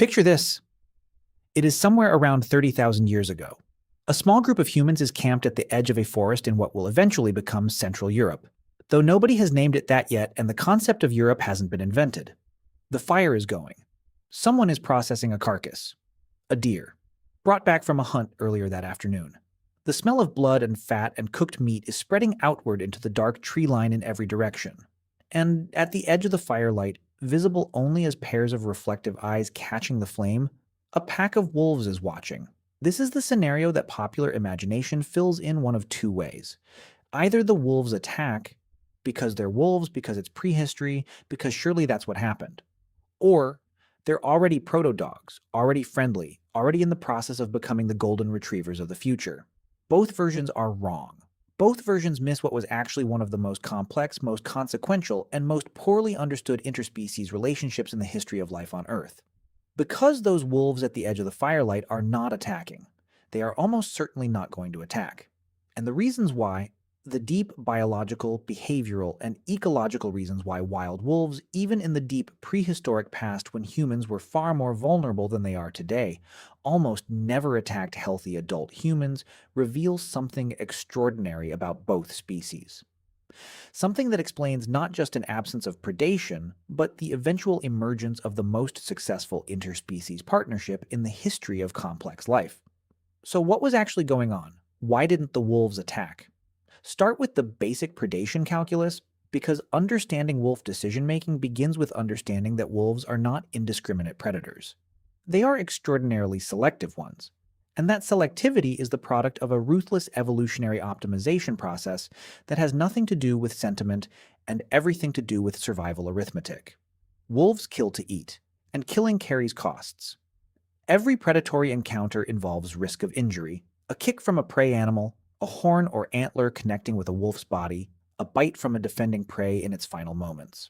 Picture this. It is somewhere around 30,000 years ago. A small group of humans is camped at the edge of a forest in what will eventually become Central Europe, though nobody has named it that yet and the concept of Europe hasn't been invented. The fire is going. Someone is processing a carcass, a deer, brought back from a hunt earlier that afternoon. The smell of blood and fat and cooked meat is spreading outward into the dark tree line in every direction. And at the edge of the firelight, visible only as pairs of reflective eyes catching the flame, a pack of wolves is watching. This is the scenario that popular imagination fills in one of two ways. Either the wolves attack because they're wolves, because it's prehistory, because surely that's what happened. Or they're already proto-dogs, already friendly, already in the process of becoming the golden retrievers of the future. Both versions are wrong. Both versions miss what was actually one of the most complex, most consequential, and most poorly understood interspecies relationships in the history of life on Earth. Because those wolves at the edge of the firelight are not attacking, they are almost certainly not going to attack. And the reasons why, the deep biological, behavioral, and ecological reasons why wild wolves, even in the deep prehistoric past when humans were far more vulnerable than they are today, almost never attacked healthy adult humans, reveals something extraordinary about both species. Something that explains not just an absence of predation, but the eventual emergence of the most successful interspecies partnership in the history of complex life. So what was actually going on? Why didn't the wolves attack? Start with the basic predation calculus, because understanding wolf decision-making begins with understanding that wolves are not indiscriminate predators. They are extraordinarily selective ones. And that selectivity is the product of a ruthless evolutionary optimization process that has nothing to do with sentiment and everything to do with survival arithmetic. Wolves kill to eat, and killing carries costs. Every predatory encounter involves risk of injury, a kick from a prey animal, a horn or antler connecting with a wolf's body, a bite from a defending prey in its final moments.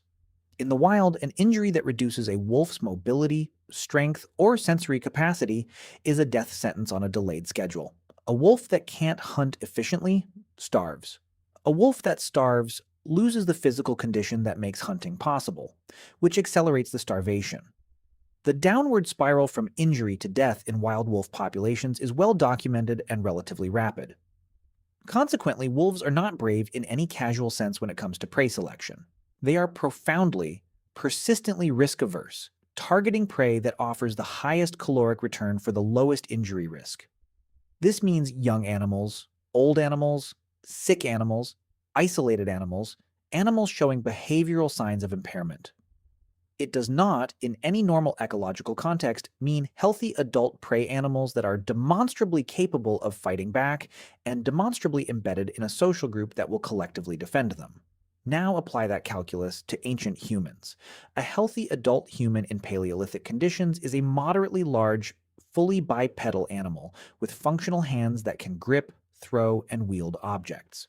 In the wild, an injury that reduces a wolf's mobility, strength, or sensory capacity is a death sentence on a delayed schedule. A wolf that can't hunt efficiently starves. A wolf that starves loses the physical condition that makes hunting possible, which accelerates the starvation. The downward spiral from injury to death in wild wolf populations is well documented and relatively rapid. Consequently, wolves are not brave in any casual sense when it comes to prey selection. They are profoundly, persistently risk-averse, targeting prey that offers the highest caloric return for the lowest injury risk. This means young animals, old animals, sick animals, isolated animals, animals showing behavioral signs of impairment. It does not, in any normal ecological context, mean healthy adult prey animals that are demonstrably capable of fighting back and demonstrably embedded in a social group that will collectively defend them. Now apply that calculus to ancient humans. A healthy adult human in Paleolithic conditions is a moderately large, fully bipedal animal with functional hands that can grip, throw, and wield objects.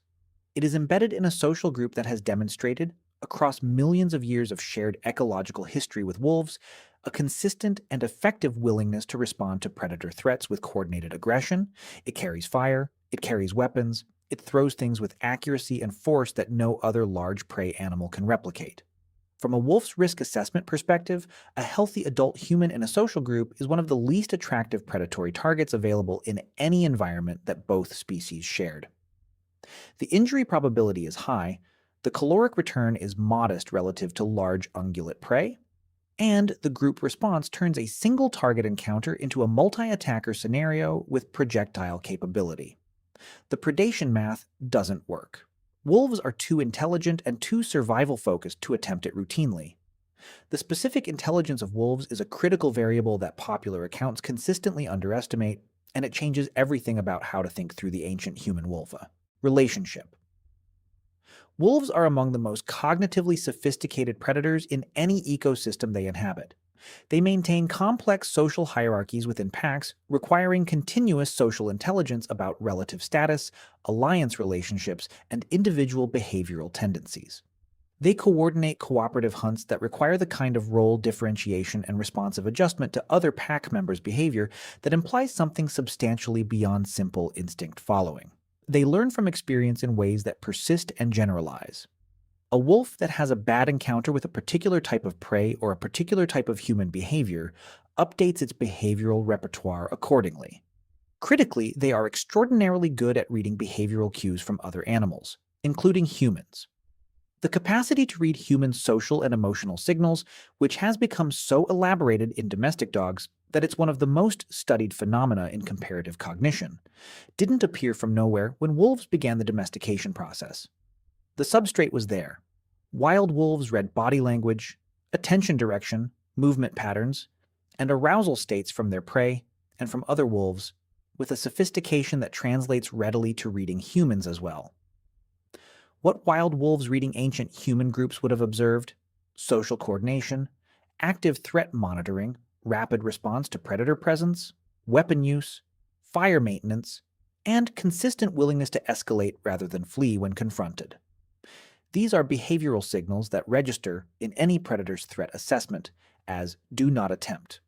It is embedded in a social group that has demonstrated, across millions of years of shared ecological history with wolves, a consistent and effective willingness to respond to predator threats with coordinated aggression. It carries fire, it carries weapons, it throws things with accuracy and force that no other large prey animal can replicate. From a wolf's risk assessment perspective, a healthy adult human in a social group is one of the least attractive predatory targets available in any environment that both species shared. The injury probability is high, the caloric return is modest relative to large ungulate prey, and the group response turns a single target encounter into a multi-attacker scenario with projectile capability. The predation math doesn't work. Wolves are too intelligent and too survival-focused to attempt it routinely. The specific intelligence of wolves is a critical variable that popular accounts consistently underestimate, and it changes everything about how to think through the ancient human wolf. Relationship. Wolves are among the most cognitively sophisticated predators in any ecosystem they inhabit. They maintain complex social hierarchies within packs, requiring continuous social intelligence about relative status, alliance relationships, and individual behavioral tendencies. They coordinate cooperative hunts that require the kind of role differentiation and responsive adjustment to other pack members' behavior that implies something substantially beyond simple instinct following. They learn from experience in ways that persist and generalize. A wolf that has a bad encounter with a particular type of prey or a particular type of human behavior updates its behavioral repertoire accordingly. Critically, they are extraordinarily good at reading behavioral cues from other animals, including humans. The capacity to read human social and emotional signals, which has become so elaborated in domestic dogs that it's one of the most studied phenomena in comparative cognition, didn't appear from nowhere when wolves began the domestication process. The substrate was there. Wild wolves read body language, attention direction, movement patterns, and arousal states from their prey and from other wolves, with a sophistication that translates readily to reading humans as well. What wild wolves reading ancient human groups would have observed: social coordination, active threat monitoring, rapid response to predator presence, weapon use, fire maintenance, and consistent willingness to escalate rather than flee when confronted. These are behavioral signals that register in any predator's threat assessment as "do not attempt."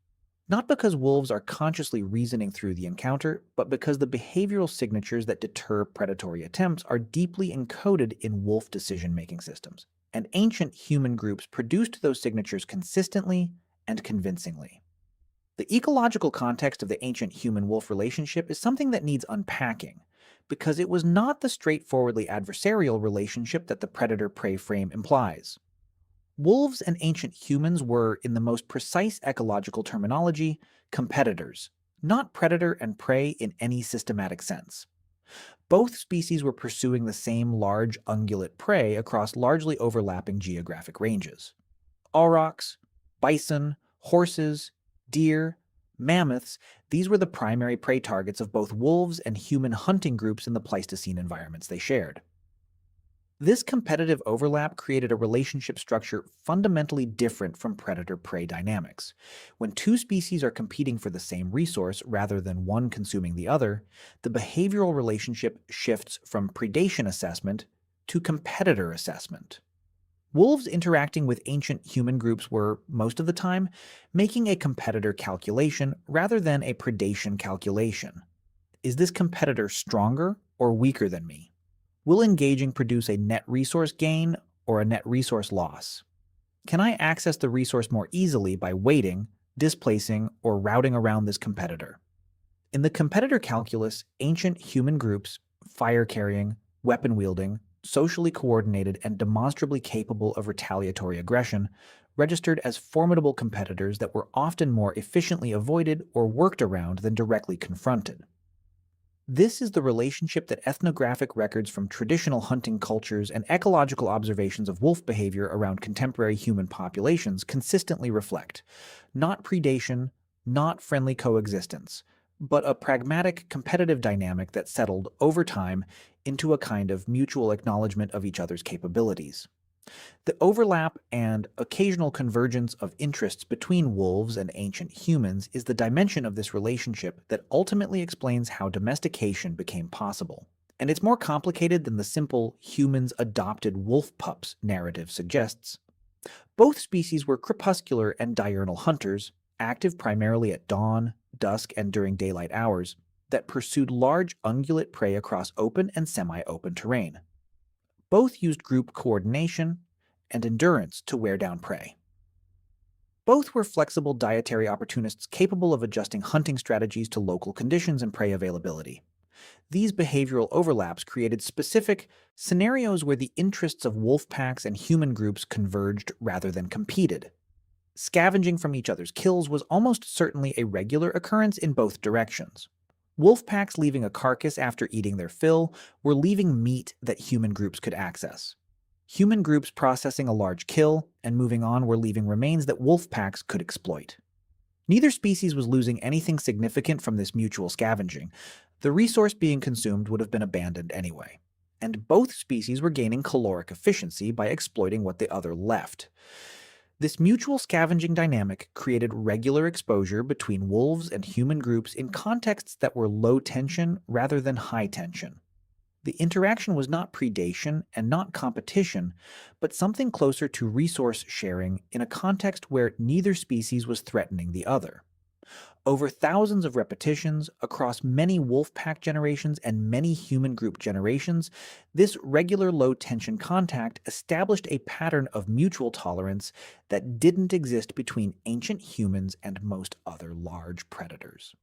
Not because wolves are consciously reasoning through the encounter, but because the behavioral signatures that deter predatory attempts are deeply encoded in wolf decision-making systems, and ancient human groups produced those signatures consistently and convincingly. The ecological context of the ancient human-wolf relationship is something that needs unpacking, because it was not the straightforwardly adversarial relationship that the predator-prey frame implies. Wolves and ancient humans were, in the most precise ecological terminology, competitors, not predator and prey in any systematic sense. Both species were pursuing the same large ungulate prey across largely overlapping geographic ranges. Aurochs, bison, horses, deer, mammoths, these were the primary prey targets of both wolves and human hunting groups in the Pleistocene environments they shared. This competitive overlap created a relationship structure fundamentally different from predator-prey dynamics. When two species are competing for the same resource rather than one consuming the other, the behavioral relationship shifts from predation assessment to competitor assessment. Wolves interacting with ancient human groups were, most of the time, making a competitor calculation rather than a predation calculation. Is this competitor stronger or weaker than me? Will engaging produce a net resource gain or a net resource loss? Can I access the resource more easily by waiting, displacing, or routing around this competitor? In the competitor calculus, ancient human groups, fire-carrying, weapon-wielding, socially coordinated, and demonstrably capable of retaliatory aggression, registered as formidable competitors that were often more efficiently avoided or worked around than directly confronted. This is the relationship that ethnographic records from traditional hunting cultures and ecological observations of wolf behavior around contemporary human populations consistently reflect. Not predation, not friendly coexistence, but a pragmatic, competitive dynamic that settled over time into a kind of mutual acknowledgement of each other's capabilities. The overlap and occasional convergence of interests between wolves and ancient humans is the dimension of this relationship that ultimately explains how domestication became possible. And it's more complicated than the simple humans adopted wolf pups narrative suggests. Both species were crepuscular and diurnal hunters, active primarily at dawn, dusk, and during daylight hours, that pursued large ungulate prey across open and semi-open terrain. Both used group coordination and endurance to wear down prey. Both were flexible dietary opportunists capable of adjusting hunting strategies to local conditions and prey availability. These behavioral overlaps created specific scenarios where the interests of wolf packs and human groups converged rather than competed. Scavenging from each other's kills was almost certainly a regular occurrence in both directions. Wolf packs leaving a carcass after eating their fill were leaving meat that human groups could access. Human groups processing a large kill and moving on were leaving remains that wolf packs could exploit. Neither species was losing anything significant from this mutual scavenging. The resource being consumed would have been abandoned anyway. And both species were gaining caloric efficiency by exploiting what the other left. This mutual scavenging dynamic created regular exposure between wolves and human groups in contexts that were low tension rather than high tension. The interaction was not predation and not competition, but something closer to resource sharing in a context where neither species was threatening the other. Over thousands of repetitions across many wolf pack generations and many human group generations, this regular low tension contact established a pattern of mutual tolerance that didn't exist between ancient humans and most other large predators.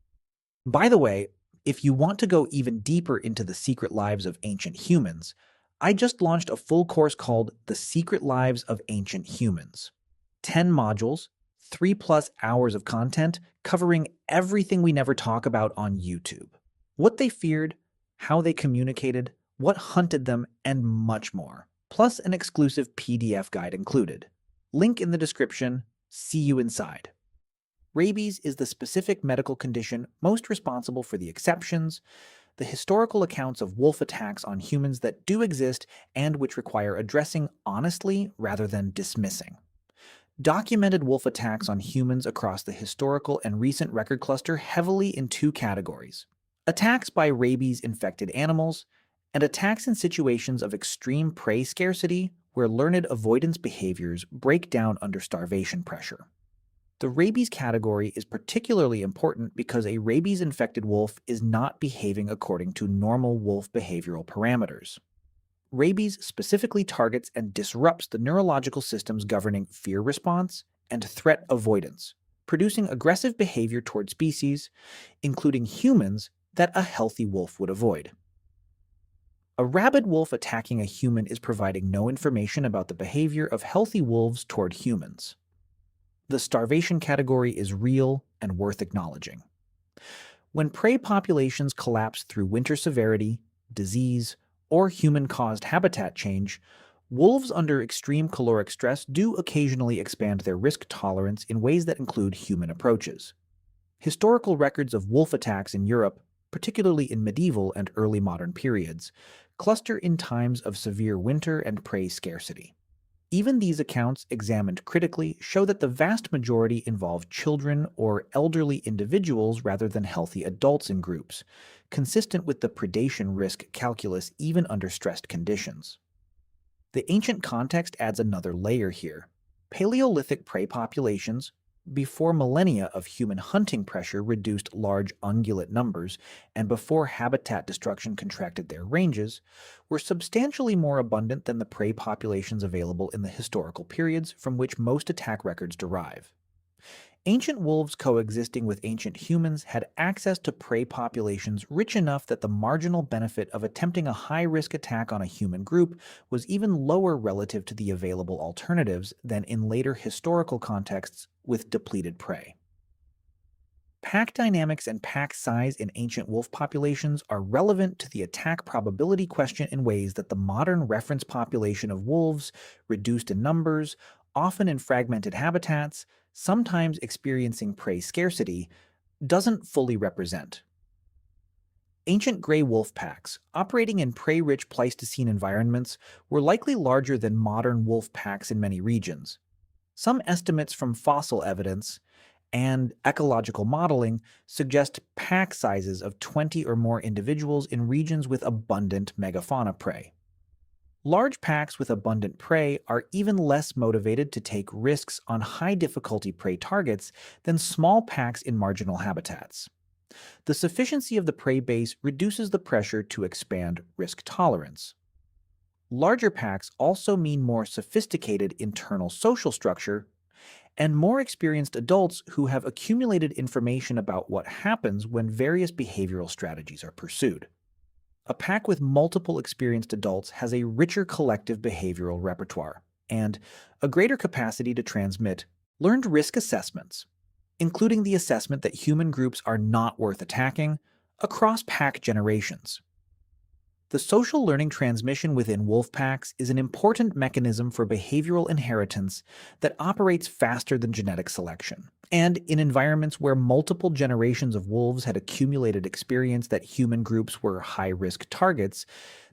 By the way, if you want to go even deeper into the secret lives of ancient humans, I just launched a full course called The Secret Lives of Ancient Humans. 10 modules, 3+ hours of content covering everything we never talk about on YouTube. What they feared, how they communicated, what hunted them, and much more. Plus an exclusive PDF guide included. Link in the description. See you inside. Rabies is the specific medical condition most responsible for the exceptions, the historical accounts of wolf attacks on humans that do exist and which require addressing honestly rather than dismissing. Documented wolf attacks on humans across the historical and recent record cluster heavily in two categories: attacks by rabies-infected animals, and attacks in situations of extreme prey scarcity where learned avoidance behaviors break down under starvation pressure. The rabies category is particularly important because a rabies-infected wolf is not behaving according to normal wolf behavioral parameters. Rabies specifically targets and disrupts the neurological systems governing fear response and threat avoidance, producing aggressive behavior toward species, including humans, that a healthy wolf would avoid. A rabid wolf attacking a human is providing no information about the behavior of healthy wolves toward humans. The starvation category is real and worth acknowledging. When prey populations collapse through winter severity, disease, or human-caused habitat change, wolves under extreme caloric stress do occasionally expand their risk tolerance in ways that include human approaches. Historical records of wolf attacks in Europe, particularly in medieval and early modern periods, cluster in times of severe winter and prey scarcity. Even these accounts, examined critically, show that the vast majority involve children or elderly individuals rather than healthy adults in groups, consistent with the predation risk calculus even under stressed conditions. The ancient context adds another layer here. Paleolithic prey populations, before millennia of human hunting pressure reduced large ungulate numbers, and before habitat destruction contracted their ranges, were substantially more abundant than the prey populations available in the historical periods from which most attack records derive. Ancient wolves coexisting with ancient humans had access to prey populations rich enough that the marginal benefit of attempting a high-risk attack on a human group was even lower relative to the available alternatives than in later historical contexts with depleted prey. Pack dynamics and pack size in ancient wolf populations are relevant to the attack probability question in ways that the modern reference population of wolves, reduced in numbers, often in fragmented habitats, sometimes experiencing prey scarcity, doesn't fully represent. Ancient gray wolf packs, operating in prey-rich Pleistocene environments, were likely larger than modern wolf packs in many regions. Some estimates from fossil evidence and ecological modeling suggest pack sizes of 20 or more individuals in regions with abundant megafauna prey. Large packs with abundant prey are even less motivated to take risks on high-difficulty prey targets than small packs in marginal habitats. The sufficiency of the prey base reduces the pressure to expand risk tolerance. Larger packs also mean more sophisticated internal social structure and more experienced adults who have accumulated information about what happens when various behavioral strategies are pursued. A pack with multiple experienced adults has a richer collective behavioral repertoire and a greater capacity to transmit learned risk assessments, including the assessment that human groups are not worth attacking across pack generations. The social learning transmission within wolf packs is an important mechanism for behavioral inheritance that operates faster than genetic selection. And in environments where multiple generations of wolves had accumulated experience that human groups were high-risk targets,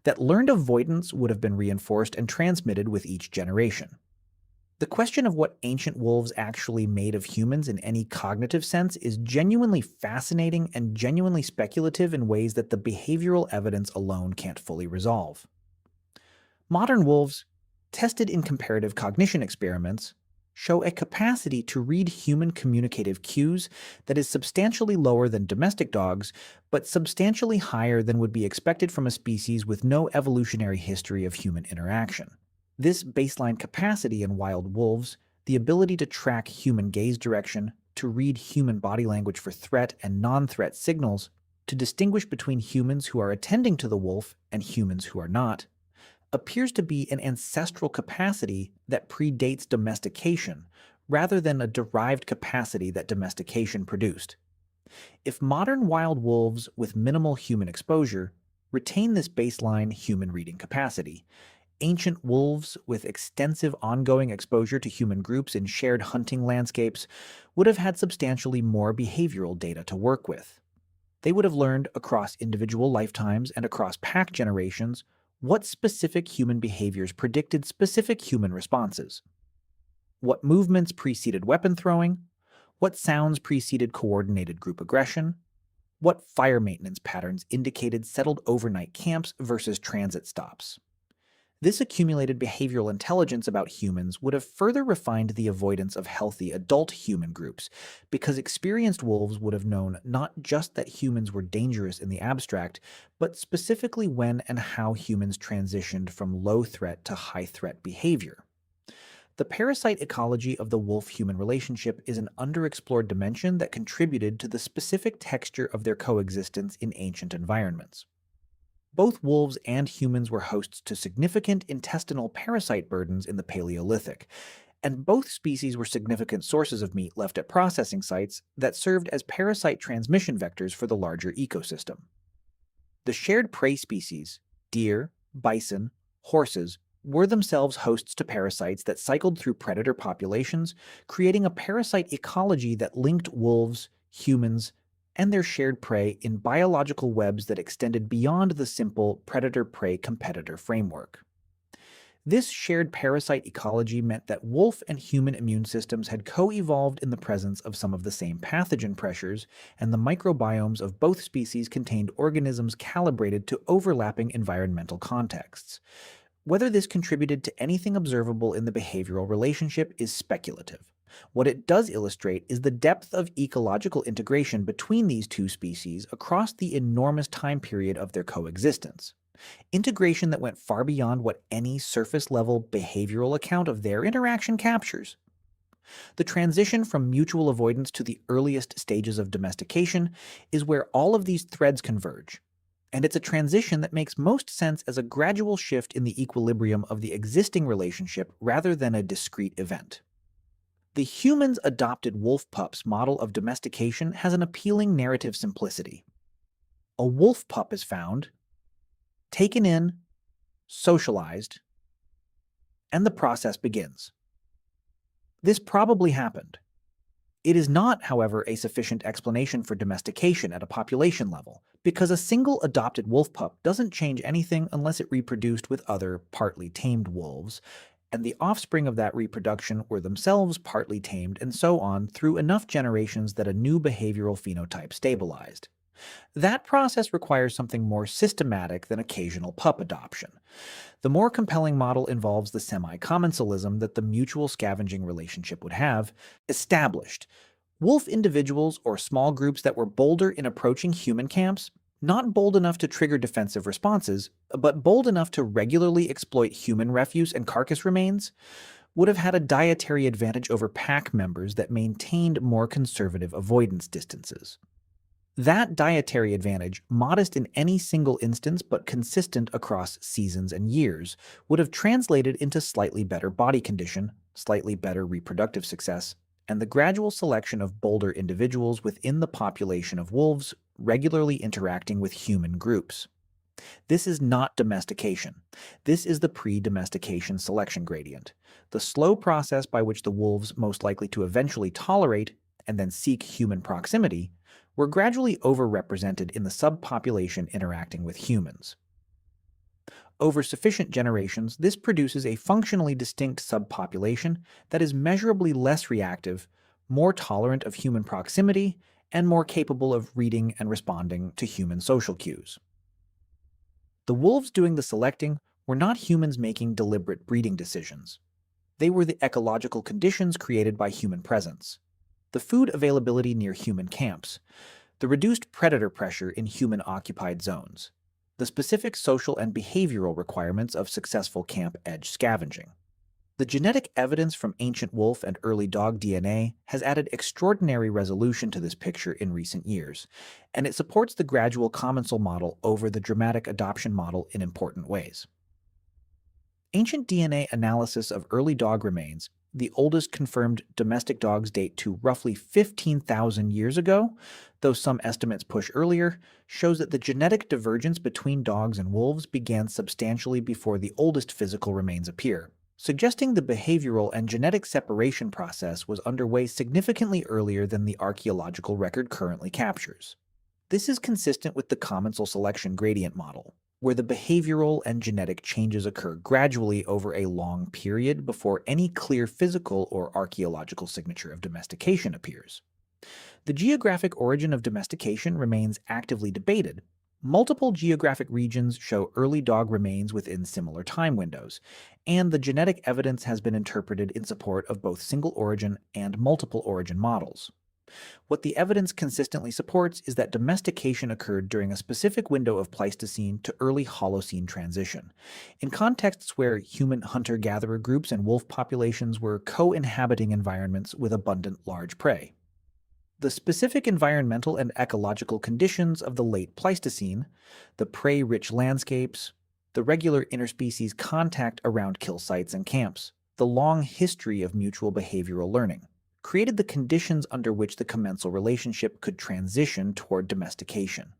that learned avoidance would have been reinforced and transmitted with each generation. The question of what ancient wolves actually made of humans in any cognitive sense is genuinely fascinating and genuinely speculative in ways that the behavioral evidence alone can't fully resolve. Modern wolves, tested in comparative cognition experiments, show a capacity to read human communicative cues that is substantially lower than domestic dogs, but substantially higher than would be expected from a species with no evolutionary history of human interaction. This baseline capacity in wild wolves, the ability to track human gaze direction, to read human body language for threat and non-threat signals, to distinguish between humans who are attending to the wolf and humans who are not, appears to be an ancestral capacity that predates domestication, rather than a derived capacity that domestication produced. If modern wild wolves with minimal human exposure retain this baseline human reading capacity, ancient wolves with extensive ongoing exposure to human groups in shared hunting landscapes would have had substantially more behavioral data to work with. They would have learned across individual lifetimes and across pack generations what specific human behaviors predicted specific human responses. What movements preceded weapon throwing, what sounds preceded coordinated group aggression, what fire maintenance patterns indicated settled overnight camps versus transit stops. This accumulated behavioral intelligence about humans would have further refined the avoidance of healthy adult human groups, because experienced wolves would have known not just that humans were dangerous in the abstract, but specifically when and how humans transitioned from low threat to high threat behavior. The parasite ecology of the wolf-human relationship is an underexplored dimension that contributed to the specific texture of their coexistence in ancient environments. Both wolves and humans were hosts to significant intestinal parasite burdens in the Paleolithic, and both species were significant sources of meat left at processing sites that served as parasite transmission vectors for the larger ecosystem. The shared prey species, deer, bison, horses, were themselves hosts to parasites that cycled through predator populations, creating a parasite ecology that linked wolves, humans, and their shared prey in biological webs that extended beyond the simple predator-prey competitor framework. This shared parasite ecology meant that wolf and human immune systems had co-evolved in the presence of some of the same pathogen pressures, and the microbiomes of both species contained organisms calibrated to overlapping environmental contexts. Whether this contributed to anything observable in the behavioral relationship is speculative. What it does illustrate is the depth of ecological integration between these two species across the enormous time period of their coexistence. Integration that went far beyond what any surface-level behavioral account of their interaction captures. The transition from mutual avoidance to the earliest stages of domestication is where all of these threads converge, and it's a transition that makes most sense as a gradual shift in the equilibrium of the existing relationship rather than a discrete event. The humans adopted wolf pups model of domestication has an appealing narrative simplicity. A wolf pup is found, taken in, socialized, and the process begins. This probably happened. It is not, however, a sufficient explanation for domestication at a population level, because a single adopted wolf pup doesn't change anything unless it reproduced with other partly tamed wolves, and the offspring of that reproduction were themselves partly tamed, and so on through enough generations that a new behavioral phenotype stabilized. That process requires something more systematic than occasional pup adoption. The more compelling model involves the semi-commensalism that the mutual scavenging relationship would have established. Wolf individuals or small groups that were bolder in approaching human camps, not bold enough to trigger defensive responses, but bold enough to regularly exploit human refuse and carcass remains, would have had a dietary advantage over pack members that maintained more conservative avoidance distances. That dietary advantage, modest in any single instance but consistent across seasons and years, would have translated into slightly better body condition, slightly better reproductive success, and the gradual selection of bolder individuals within the population of wolves regularly interacting with human groups. This is not domestication. This is the pre-domestication selection gradient, the slow process by which the wolves most likely to eventually tolerate and then seek human proximity were gradually overrepresented in the subpopulation interacting with humans. Over sufficient generations, this produces a functionally distinct subpopulation that is measurably less reactive, more tolerant of human proximity, and more capable of reading and responding to human social cues. The wolves doing the selecting were not humans making deliberate breeding decisions. They were the ecological conditions created by human presence. The food availability near human camps, the reduced predator pressure in human-occupied zones, the specific social and behavioral requirements of successful camp edge scavenging. The genetic evidence from ancient wolf and early dog DNA has added extraordinary resolution to this picture in recent years, and it supports the gradual commensal model over the dramatic adoption model in important ways. Ancient DNA analysis of early dog remains, the oldest confirmed domestic dogs date to roughly 15,000 years ago, though some estimates push earlier, shows that the genetic divergence between dogs and wolves began substantially before the oldest physical remains appear, suggesting the behavioral and genetic separation process was underway significantly earlier than the archaeological record currently captures. This is consistent with the commensal selection gradient model, where the behavioral and genetic changes occur gradually over a long period before any clear physical or archaeological signature of domestication appears. The geographic origin of domestication remains actively debated. Multiple geographic regions show early dog remains within similar time windows, and the genetic evidence has been interpreted in support of both single origin and multiple origin models. What the evidence consistently supports is that domestication occurred during a specific window of Pleistocene to early Holocene transition, in contexts where human hunter-gatherer groups and wolf populations were co-inhabiting environments with abundant large prey. The specific environmental and ecological conditions of the late Pleistocene, the prey-rich landscapes, the regular interspecies contact around kill sites and camps, the long history of mutual behavioral learning, created the conditions under which the commensal relationship could transition toward domestication.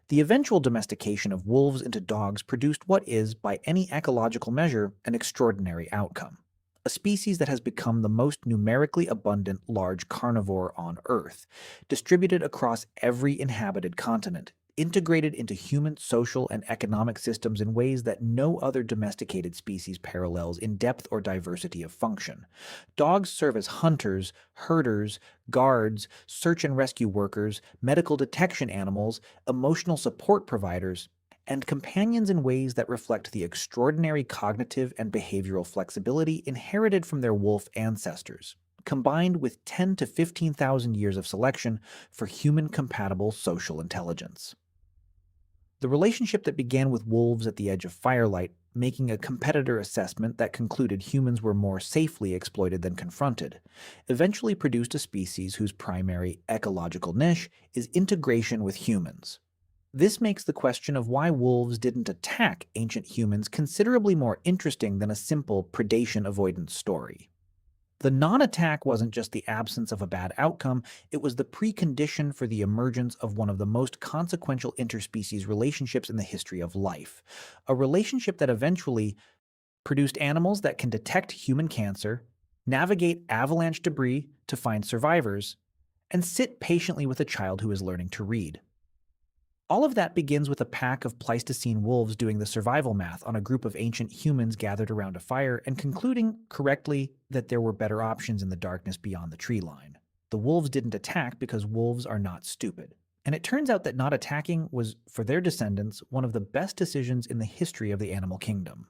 The eventual domestication of wolves into dogs produced what is, by any ecological measure, an extraordinary outcome. A species that has become the most numerically abundant large carnivore on Earth, distributed across every inhabited continent, integrated into human social and economic systems in ways that no other domesticated species parallels in depth or diversity of function. Dogs serve as hunters, herders, guards, search and rescue workers, medical detection animals, emotional support providers, and companions in ways that reflect the extraordinary cognitive and behavioral flexibility inherited from their wolf ancestors, combined with 10 to 15,000 years of selection for human-compatible social intelligence. The relationship that began with wolves at the edge of firelight, making a competitor assessment that concluded humans were more safely exploited than confronted, eventually produced a species whose primary ecological niche is integration with humans. This makes the question of why wolves didn't attack ancient humans considerably more interesting than a simple predation avoidance story. The non-attack wasn't just the absence of a bad outcome, it was the precondition for the emergence of one of the most consequential interspecies relationships in the history of life. A relationship that eventually produced animals that can detect human cancer, navigate avalanche debris to find survivors, and sit patiently with a child who is learning to read. All of that begins with a pack of Pleistocene wolves doing the survival math on a group of ancient humans gathered around a fire and concluding correctly that there were better options in the darkness beyond the tree line. The wolves didn't attack because wolves are not stupid. And it turns out that not attacking was, for their descendants, one of the best decisions in the history of the animal kingdom.